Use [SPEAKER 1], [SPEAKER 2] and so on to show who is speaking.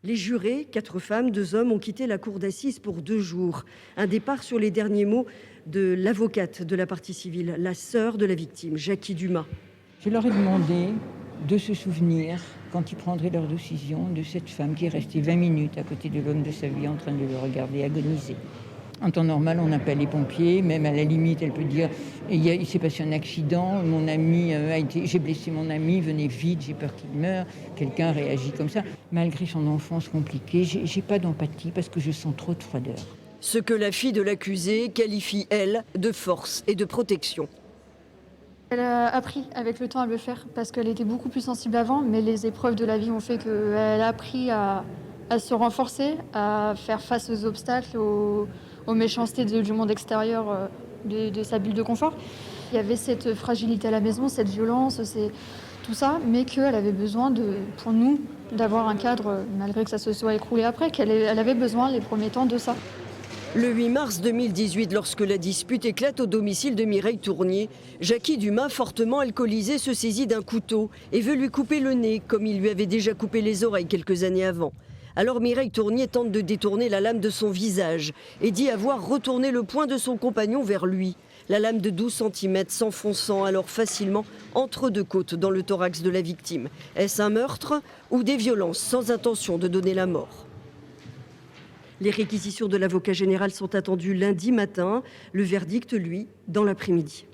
[SPEAKER 1] Les jurés, 4 femmes, 2 hommes, ont quitté la cour d'assises pour 2 jours. Un départ sur les derniers mots de l'avocate de la partie civile, la sœur de la victime, Jackie Dumas.
[SPEAKER 2] Je leur ai demandé de se souvenir, quand ils prendraient leur décision, de cette femme qui est restée 20 minutes à côté de l'homme de sa vie en train de le regarder agoniser. En temps normal, on appelle les pompiers, même à la limite, elle peut dire il s'est passé un accident, mon ami j'ai blessé mon ami, venez vite, j'ai peur qu'il meure. Quelqu'un réagit comme ça. Malgré son enfance compliquée, j'ai pas d'empathie parce que je sens trop de froideur.
[SPEAKER 1] Ce que la fille de l'accusé qualifie, elle, de force et de protection.
[SPEAKER 3] Elle a appris avec le temps à le faire parce qu'elle était beaucoup plus sensible avant, mais les épreuves de la vie ont fait qu'elle a appris à se renforcer, à faire face aux obstacles, aux méchancetés du monde extérieur, de sa bulle de confort. Il y avait cette fragilité à la maison, cette violence, tout ça, mais qu'elle avait besoin, pour nous, d'avoir un cadre, malgré que ça se soit écroulé après, elle avait besoin les premiers temps de ça.
[SPEAKER 1] Le 8 mars 2018, lorsque la dispute éclate au domicile de Mireille Tournier, Jackie Dumas, fortement alcoolisée, se saisit d'un couteau et veut lui couper le nez, comme il lui avait déjà coupé les oreilles quelques années avant. Alors Mireille Tournier tente de détourner la lame de son visage et dit avoir retourné le poing de son compagnon vers lui. La lame de 12 cm s'enfonçant alors facilement entre 2 côtes dans le thorax de la victime. Est-ce un meurtre ou des violences sans intention de donner la mort ? Les réquisitions de l'avocat général sont attendues lundi matin. Le verdict, lui, dans l'après-midi.